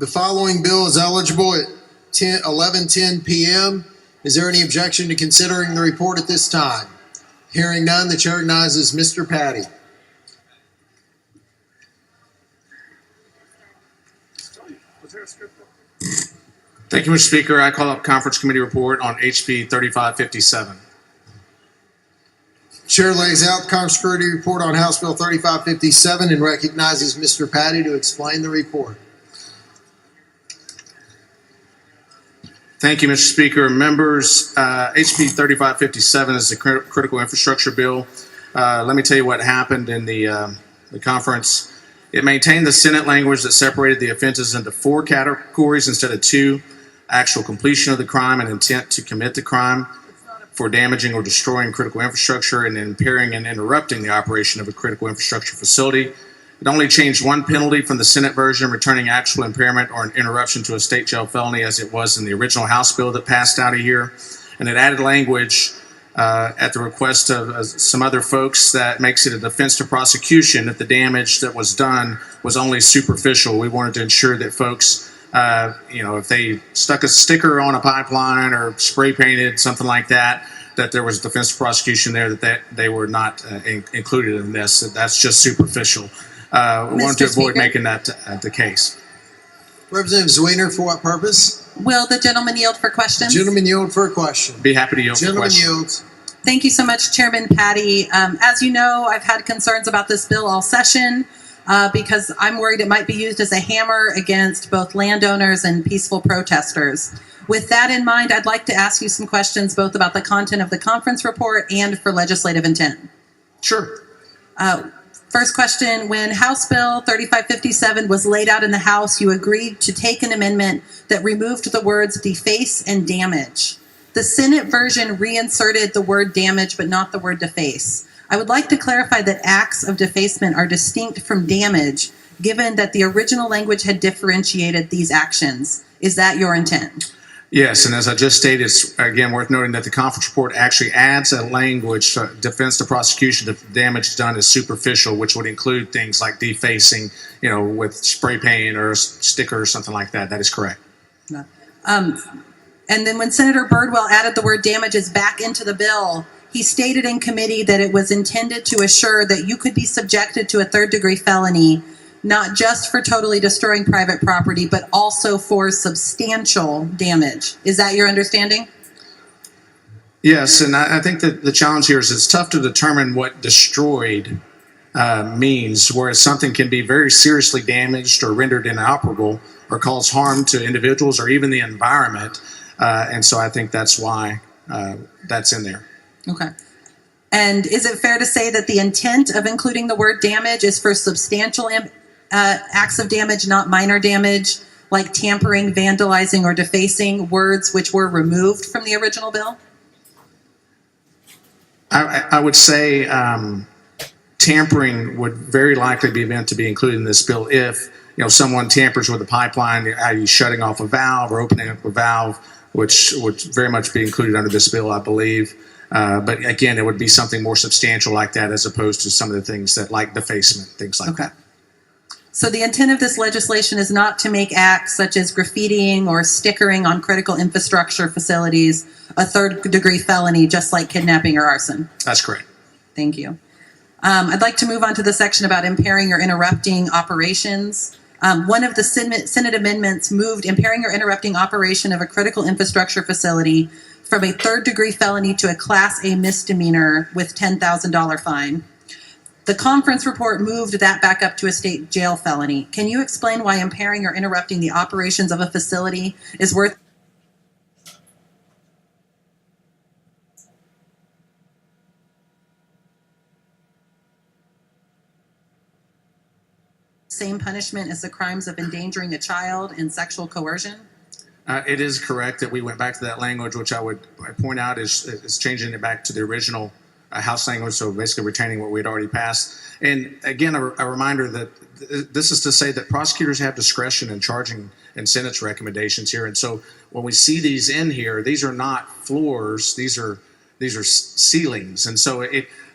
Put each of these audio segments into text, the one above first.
The following bill is eligible at 11:10 p.m. Is there any objection to considering the report at this time? Hearing none, the chair recognizes Mr. Patty. Thank you, Mr. Speaker. I call up conference committee report on HB 3557. Chair lays out the conference committee report on House Bill 3557 and recognizes Mr. Patty to explain the report. Thank you, Mr. Speaker. Members, HB 3557 is a critical infrastructure bill. Let me tell you what happened in the conference. It maintained the Senate language that separated the offenses into 4 categories instead of 2: actual completion of the crime and intent to commit the crime for damaging or destroying critical infrastructure and impairing and interrupting the operation of a critical infrastructure facility. It only changed one penalty from the Senate version, returning actual impairment or an interruption to a state jail felony as it was in the original House bill that passed out a year. And it added language at the request of some other folks that makes it a defense to prosecution if the damage that was done was only superficial. We wanted to ensure that folks, if they stuck a sticker on a pipeline or spray painted something like that, that there was defense to prosecution there, that they were not included in this. That's just superficial. We wanted to avoid making that the case. Representative Zwiener, for what purpose? Will the gentleman yield for questions? Gentleman yield for a question. Be happy to yield for questions. Gentleman yields. Thank you so much, Chairman Patty. As you know, I've had concerns about this bill all session because I'm worried it might be used as a hammer against both landowners and peaceful protesters. With that in mind, I'd like to ask you some questions both about the content of the conference report and for legislative intent. Sure. First question, when House Bill 3557 was laid out in the House, you agreed to take an amendment that removed the words deface and damage. The Senate version reinserted the word damage, but not the word deface. I would like to clarify that acts of defacement are distinct from damage, given that the original language had differentiated these actions. Is that your intent? Yes, and as I just stated, it's again worth noting that the conference report actually adds a language to defense to prosecution if the damage done is superficial, which would include things like defacing, with spray paint or a sticker or something like that. That is correct. And then when Senator Birdwell added the word damages back into the bill, he stated in committee that it was intended to assure that you could be subjected to a third-degree felony, not just for totally destroying private property, but also for substantial damage. Is that your understanding? Yes, and I think that the challenge here is it's tough to determine what destroyed means, whereas something can be very seriously damaged or rendered inoperable or cause harm to individuals or even the environment. And so I think that's why that's in there. Okay. And is it fair to say that the intent of including the word damage is for substantial acts of damage, not minor damage, like tampering, vandalizing, or defacing, words which were removed from the original bill? I would say tampering would very likely be meant to be included in this bill if someone tampers with a pipeline, i.e. shutting off a valve or opening up a valve, which would very much be included under this bill, I believe. But again, it would be something more substantial like that as opposed to some of the things that like defacement, things like that. So the intent of this legislation is not to make acts such as graffitiing or stickering on critical infrastructure facilities a third-degree felony, just like kidnapping or arson. That's correct. Thank you. I'd like to move on to the section about impairing or interrupting operations. One of the Senate amendments moved impairing or interrupting operation of a critical infrastructure facility from a third-degree felony to a Class A misdemeanor with $10,000 fine. The conference report moved that back up to a state jail felony. Can you explain why impairing or interrupting the operations of a facility is worth same punishment as the crimes of endangering a child and sexual coercion? It is correct that we went back to that language, which I point out is changing it back to the original House language, so basically retaining what we had already passed. And again, a reminder that this is to say that prosecutors have discretion in charging and sentence recommendations here. And so when we see these in here, these are not floors; these are ceilings. And so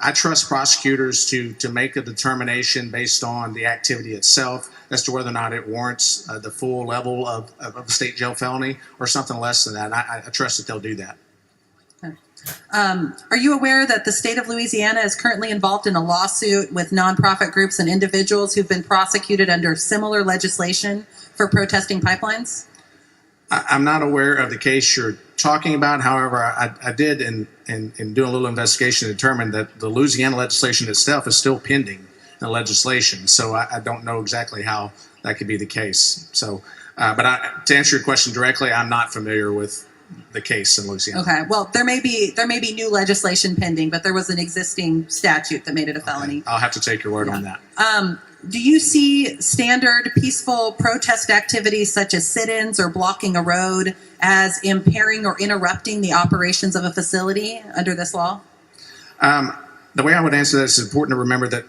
I trust prosecutors to make a determination based on the activity itself as to whether or not it warrants the full level of a state jail felony or something less than that. And I trust that they'll do that. Are you aware that the state of Louisiana is currently involved in a lawsuit with nonprofit groups and individuals who've been prosecuted under similar legislation for protesting pipelines? I'm not aware of the case you're talking about. However, I did, in doing a little investigation, determine that the Louisiana legislation itself is still pending in the legislation. So I don't know exactly how that could be the case. So, but to answer your question directly, I'm not familiar with the case in Louisiana. Okay. Well, there may be new legislation pending, but there was an existing statute that made it a felony. Okay. I'll have to take your word on that. Do you see standard peaceful protest activities such as sit-ins or blocking a road as impairing or interrupting the operations of a facility under this law? The way I would answer that is it's important to remember that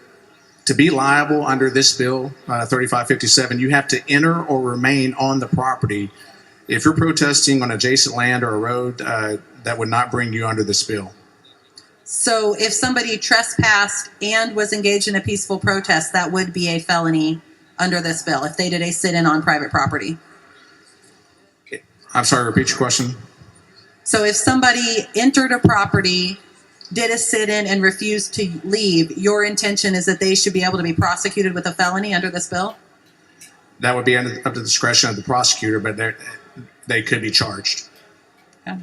to be liable under this bill, 3557, you have to enter or remain on the property. If you're protesting on adjacent land or a road, that would not bring you under this bill. So if somebody trespassed and was engaged in a peaceful protest, that would be a felony under this bill if they did a sit-in on private property. I'm sorry, repeat your question. So if somebody entered a property, did a sit-in, and refused to leave, your intention is that they should be able to be prosecuted with a felony under this bill? That would be up to the discretion of the prosecutor, but they could be charged. Okay.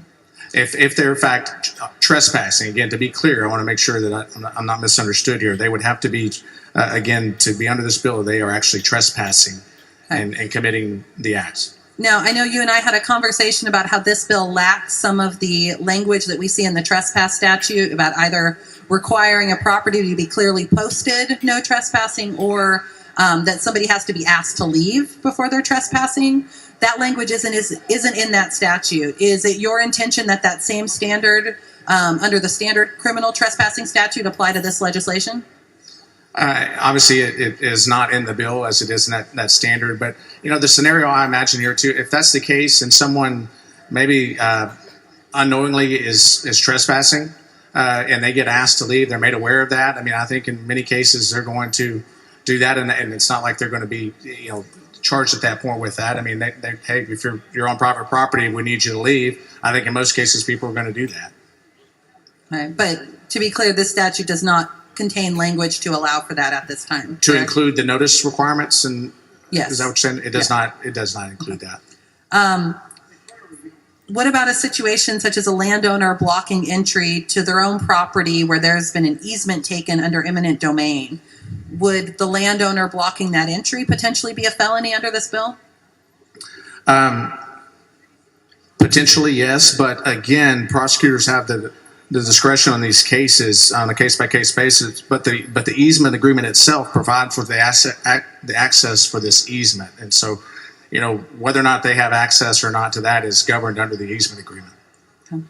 If they're in fact trespassing, again, to be clear, I want to make sure that I'm not misunderstood here. They would have to be, again, to be under this bill, they are actually trespassing and committing the acts. Now, I know you and I had a conversation about how this bill lacks some of the language that we see in the trespass statute about either requiring a property to be clearly posted, no trespassing, or that somebody has to be asked to leave before they're trespassing. That language isn't in that statute. Is it your intention that that same standard under the standard criminal trespassing statute apply to this legislation? Obviously, it is not in the bill as it is in that standard. But, the scenario I imagine here, too, if that's the case and someone maybe unknowingly is trespassing and they get asked to leave, they're made aware of that. I mean, I think in many cases they're going to do that, and it's not like they're going to be, charged at that point with that. I mean, hey, if you're on private property, we need you to leave. I think in most cases people are going to do that. Right. But to be clear, this statute does not contain language to allow for that at this time. To include the notice requirements, and yes, is that what you're saying? It does not. It does not include that. What about a situation such as a landowner blocking entry to their own property where there's been an easement taken under eminent domain? Would the landowner blocking that entry potentially be a felony under this bill? Potentially, yes. But again, prosecutors have the discretion on these cases on a case-by-case basis. But the easement agreement itself provides for the access for this easement. And so, whether or not they have access or not to that is governed under the easement agreement. Okay.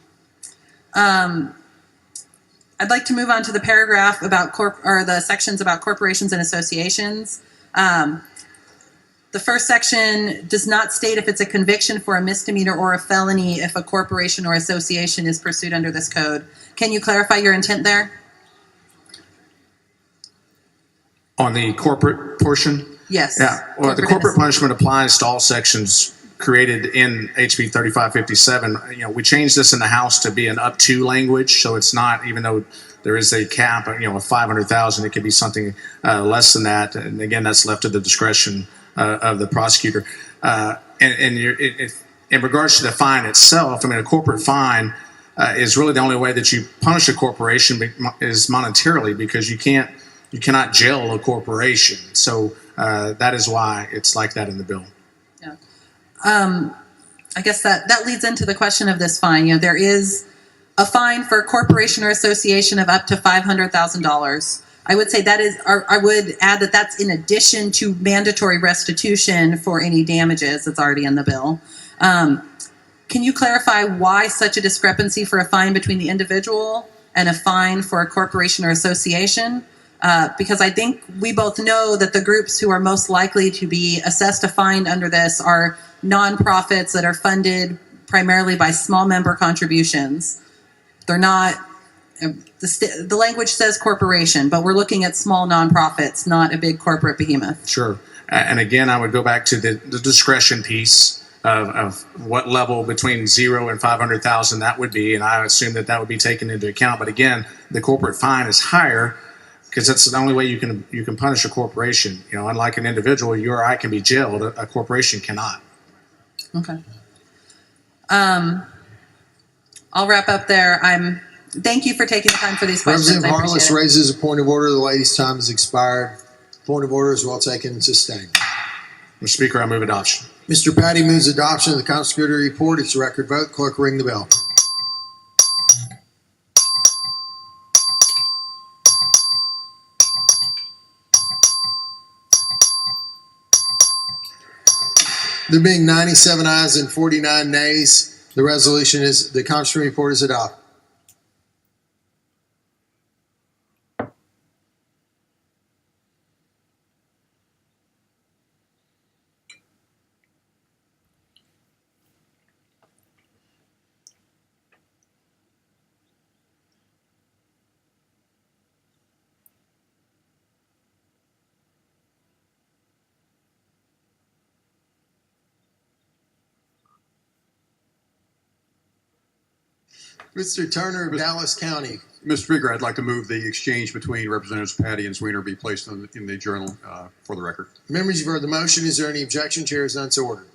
I'd like to move on to the paragraph about the sections about corporations and associations. The first section does not state if it's a conviction for a misdemeanor or a felony if a corporation or association is pursued under this code. Can you clarify your intent there? On the corporate portion? Yes. Yeah. Well, the corporate punishment applies to all sections created in HB 3557. We changed this in the House to be an up to language, so it's not, even though there is a cap, of 500,000, it could be something less than that. And again, that's left to the discretion of the prosecutor. In regards to the fine itself, a corporate fine is really the only way that you punish a corporation is monetarily, because you cannot jail a corporation. So that is why it's like that in the bill. Yeah. I guess that leads into the question of this fine. There is a fine for a corporation or association of up to $500,000. I would say I would add that that's in addition to mandatory restitution for any damages that's already in the bill. Can you clarify why such a discrepancy for a fine between the individual and a fine for a corporation or association? Because I think we both know that the groups who are most likely to be assessed a fine under this are nonprofits that are funded primarily by small member contributions. They're not the language says corporation, but we're looking at small nonprofits, not a big corporate behemoth. Sure. And again, I would go back to the discretion piece of what level between 0 and 500,000 that would be, and I assume that would be taken into account. But again, the corporate fine is higher because that's the only way you can punish a corporation. You know, unlike an individual, you or I can be jailed. A corporation cannot. Okay. I'll wrap up there. Thank you for taking the time for these questions. Representative Harless it. raises a point of order. The lady's time has expired. Point of order is well taken and sustained. Mr. Speaker, I move adoption. Mr. Patty moves adoption of the Constitutory Report. It's a record vote. Clerk, ring the bell. There being 97 ayes and 49 nays, the Constitutory Report is adopted. Mr. Turner of Dallas County. Mr. Speaker, I'd like to move the exchange between Representatives Patty and Sweener be placed in the journal for the record. Members, you've heard the motion. Is there any objection? Chair is none so ordered.